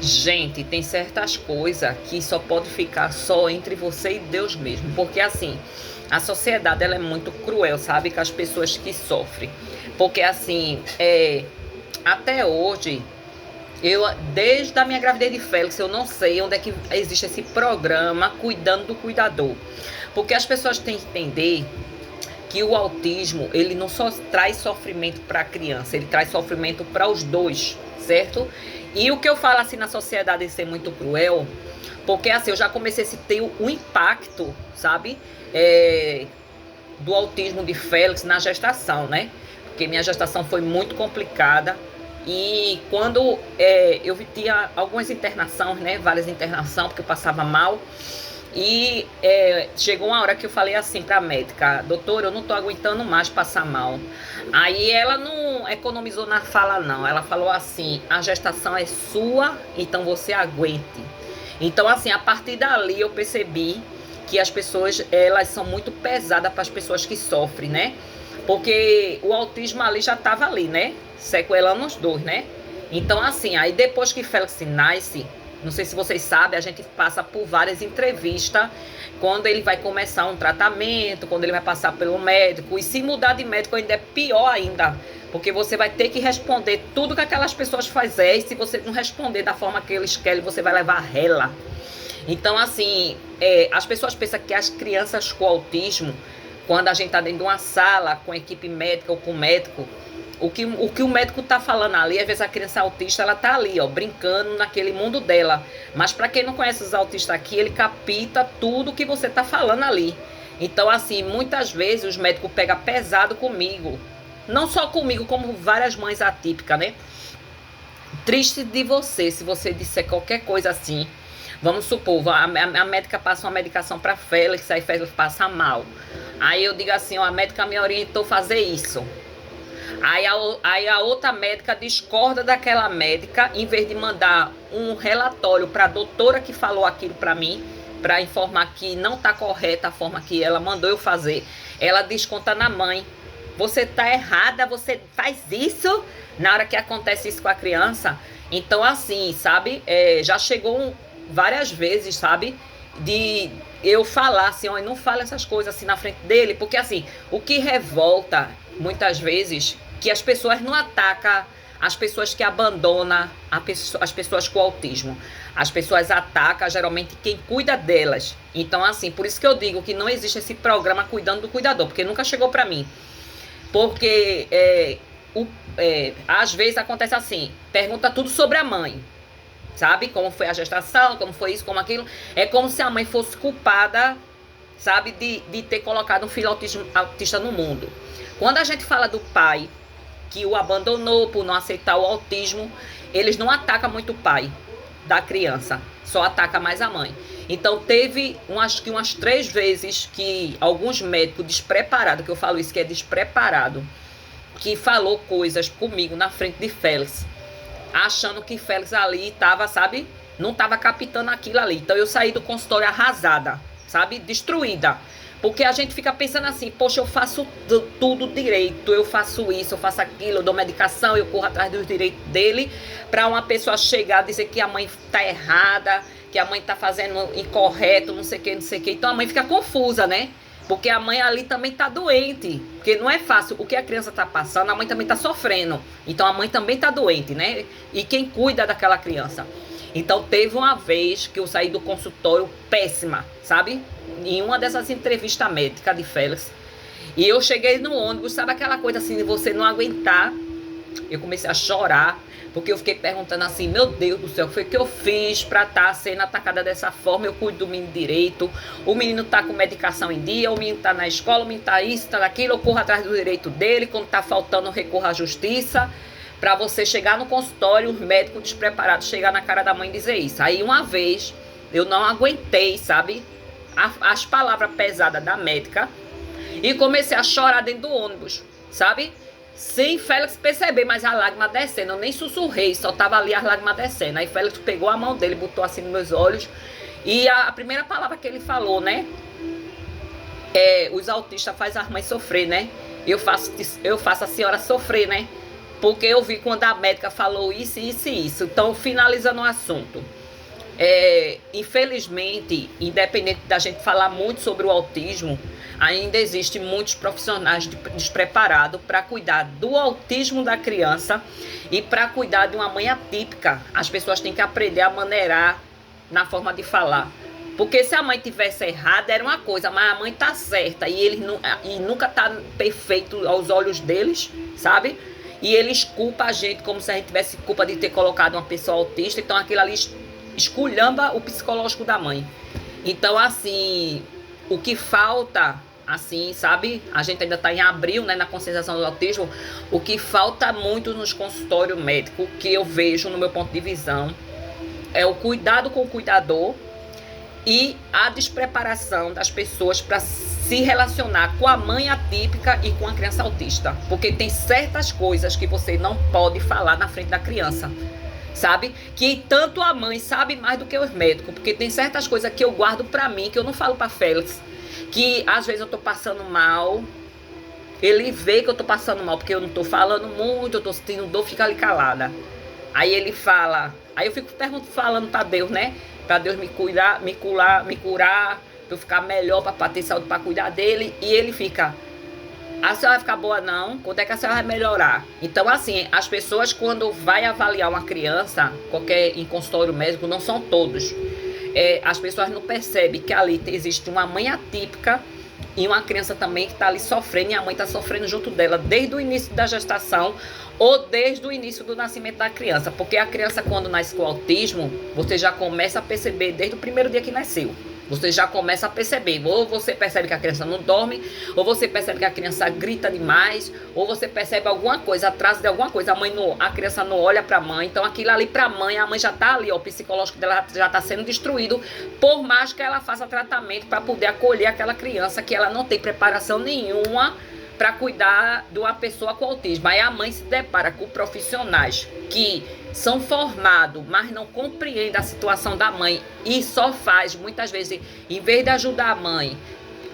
Gente, tem certas coisas que só pode ficar só entre você e Deus mesmo. Porque assim, a sociedade ela é muito cruel, sabe? Com as pessoas que sofrem. Porque assim, até hoje, desde a minha gravidez de Félix, eu não sei onde é que existe esse programa cuidando do cuidador. Porque as pessoas têm que entender que o autismo, ele não só traz sofrimento para a criança, ele traz sofrimento para os dois, certo? E o que eu falo assim na sociedade de ser muito cruel, porque assim, eu já comecei a ter o impacto, sabe? Do autismo de Félix na gestação, né? Porque minha gestação foi muito complicada. E quando eu tinha algumas internações, né? Várias internações, porque eu passava mal. E chegou uma hora que eu falei assim pra médica: doutora, eu não tô aguentando mais passar mal. Aí ela não economizou na fala, não. Ela falou assim: a gestação é sua, então você aguente. Então, assim, a partir dali eu percebi que as pessoas, elas são muito pesadas para as pessoas que sofrem, né? Porque o autismo ali já tava ali, né? Sequelando os dois, né? Então, assim, aí depois que Félix nasce, não sei se vocês sabem, a gente passa por várias entrevistas quando ele vai começar um tratamento, quando ele vai passar pelo médico. E se mudar de médico ainda é pior ainda, porque você vai ter que responder tudo que aquelas pessoas fazem. E se você não responder da forma que eles querem, você vai levar rela. Então, assim, as pessoas pensam que as crianças com autismo, quando a gente está dentro de uma sala com a equipe médica ou com o médico, o que o médico tá falando ali, às vezes a criança autista, ela tá ali, ó, brincando naquele mundo dela. Mas para quem não conhece os autistas aqui, ele capta tudo que você tá falando ali. Então, assim, muitas vezes os médicos pegam pesado comigo. Não só comigo, como várias mães atípicas, né? Triste de você, se você disser qualquer coisa assim. Vamos supor, a médica passa uma medicação para Félix, aí Félix passa mal. Aí eu digo assim, ó, a médica me orientou a fazer isso. Aí a outra médica discorda daquela médica, em vez de mandar um relatório para a doutora que falou aquilo para mim, para informar que não está correta a forma que ela mandou eu fazer, ela desconta na mãe. Você tá errada, você faz isso na hora que acontece isso com a criança. Então, assim, sabe, já chegou várias vezes, sabe, de eu falar assim, ó, não fala essas coisas assim na frente dele, porque assim, o que revolta muitas vezes, que as pessoas não atacam as pessoas que abandonam as pessoas com autismo. As pessoas atacam geralmente quem cuida delas. Então, assim, por isso que eu digo que não existe esse programa cuidando do cuidador, porque nunca chegou para mim. Porque às vezes acontece assim, pergunta tudo sobre a mãe, sabe? Como foi a gestação, como foi isso, como aquilo. É como se a mãe fosse culpada, sabe? De ter colocado um filho autista no mundo. Quando a gente fala do pai que o abandonou por não aceitar o autismo, eles não atacam muito o pai da criança, só ataca mais a mãe. Então teve acho que umas 3 vezes que alguns médicos despreparados, que eu falo isso que é despreparado, que falou coisas comigo na frente de Félix, achando que Félix ali estava, sabe, não estava captando aquilo ali. Então eu saí do consultório arrasada, sabe, destruída. Porque a gente fica pensando assim, poxa, eu faço tudo direito, eu faço isso, eu faço aquilo, eu dou medicação, eu corro atrás dos direitos dele, para uma pessoa chegar e dizer que a mãe tá errada, que a mãe tá fazendo incorreto, não sei o que, não sei o que. Então a mãe fica confusa, né? Porque a mãe ali também tá doente, porque não é fácil. O que a criança tá passando, a mãe também tá sofrendo. Então a mãe também tá doente, né? E quem cuida daquela criança? Então teve uma vez que eu saí do consultório péssima, sabe? Em uma dessas entrevistas médicas de Félix. E eu cheguei no ônibus, sabe aquela coisa assim de você não aguentar? Eu comecei a chorar, porque eu fiquei perguntando assim, meu Deus do céu, foi o que eu fiz pra estar sendo atacada dessa forma? Eu cuido do menino direito, o menino tá com medicação em dia, o menino tá na escola, o menino tá isso, tá naquilo, eu corro atrás do direito dele, quando tá faltando eu recorro à justiça. Pra você chegar no consultório, os médicos despreparados chegar na cara da mãe e dizer isso. Aí uma vez, eu não aguentei, sabe, as palavras pesadas da médica e comecei a chorar dentro do ônibus, sabe? Sem Félix perceber, mas a lágrima descendo, eu nem sussurrei, só tava ali as lágrimas descendo. Aí Félix pegou a mão dele, botou assim nos meus olhos e a primeira palavra que ele falou, né? Os autistas fazem as mães sofrer, né? Eu faço a senhora sofrer, né? porque eu vi quando a médica falou isso, isso e isso. Então, finalizando o assunto. Infelizmente, independente da gente falar muito sobre o autismo, ainda existem muitos profissionais despreparados para cuidar do autismo da criança e para cuidar de uma mãe atípica. As pessoas têm que aprender a maneirar na forma de falar. Porque se a mãe tivesse errada era uma coisa, mas a mãe tá certa e nunca tá perfeito aos olhos deles, sabe? E eles culpam a gente como se a gente tivesse culpa de ter colocado uma pessoa autista, então aquilo ali esculhamba o psicológico da mãe. Então, assim, o que falta, assim, sabe? A gente ainda está em abril, né, na conscientização do autismo. O que falta muito nos consultórios médicos, que eu vejo no meu ponto de visão, é o cuidado com o cuidador e a despreparação das pessoas para se relacionar com a mãe atípica e com a criança autista. Porque tem certas coisas que você não pode falar na frente da criança, sabe? Que tanto a mãe sabe mais do que os médicos, porque tem certas coisas que eu guardo pra mim, que eu não falo pra Félix, que às vezes eu tô passando mal, ele vê que eu tô passando mal, porque eu não tô falando muito, eu tô sentindo dor, fica ali calada. Aí ele fala, aí eu fico falando pra Deus, né? Pra Deus me curar, pra eu ficar melhor, pra ter saúde, pra cuidar dele, e ele fica... A senhora vai ficar boa não? Quando é que a senhora vai melhorar? Então, assim, as pessoas quando vai avaliar uma criança, em consultório médico, não são todos. As pessoas não percebem que ali existe uma mãe atípica e uma criança também que está ali sofrendo, e a mãe está sofrendo junto dela desde o início da gestação ou desde o início do nascimento da criança. Porque a criança, quando nasce com autismo, você já começa a perceber desde o primeiro dia que nasceu. Você já começa a perceber, ou você percebe que a criança não dorme, ou você percebe que a criança grita demais, ou você percebe alguma coisa, atraso de alguma coisa, a criança não olha para a mãe, então aquilo ali para a mãe já tá ali, ó, o psicológico dela já tá sendo destruído, por mais que ela faça tratamento para poder acolher aquela criança que ela não tem preparação nenhuma para cuidar de uma pessoa com autismo. Aí a mãe se depara com profissionais que são formados, mas não compreendem a situação da mãe e só faz, muitas vezes, em vez de ajudar a mãe,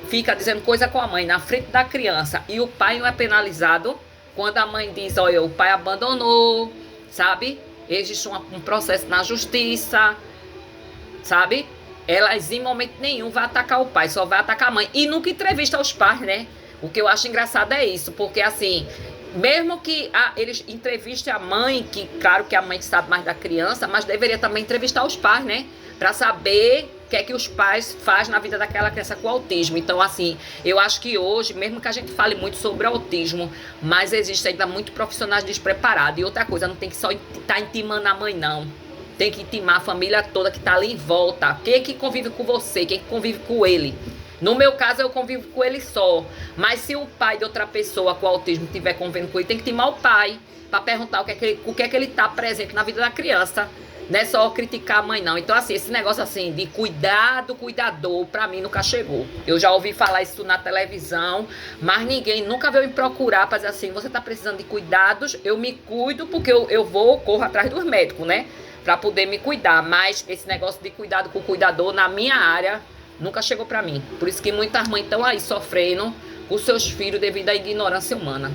fica dizendo coisa com a mãe na frente da criança e o pai não é penalizado. Quando a mãe diz, olha, o pai abandonou, sabe? Existe um processo na justiça, sabe? Elas em momento nenhum vai atacar o pai, só vai atacar a mãe. E nunca entrevista os pais, né? O que eu acho engraçado é isso, porque assim, mesmo que eles entrevistem a mãe, que claro que a mãe sabe mais da criança, mas deveria também entrevistar os pais, né? Pra saber o que é que os pais fazem na vida daquela criança com autismo. Então, assim, eu acho que hoje, mesmo que a gente fale muito sobre autismo, mas existe ainda muito profissionais despreparados. E outra coisa, não tem que só estar intimando a mãe, não. Tem que intimar a família toda que tá ali em volta. Quem é que convive com você? Quem é que convive com ele? No meu caso, eu convivo com ele só. Mas se o pai de outra pessoa com autismo estiver convivendo com ele, tem que timar o pai para perguntar o que é que ele tá presente na vida da criança. Não é só criticar a mãe, não. Então, assim, esse negócio assim de cuidado, cuidador, pra mim nunca chegou. Eu já ouvi falar isso na televisão, mas ninguém nunca veio me procurar pra dizer assim, você tá precisando de cuidados, eu me cuido porque eu corro atrás dos médicos, né? Pra poder me cuidar. Mas esse negócio de cuidado com o cuidador, na minha área, nunca chegou pra mim. Por isso que muitas mães estão aí sofrendo com seus filhos devido à ignorância humana.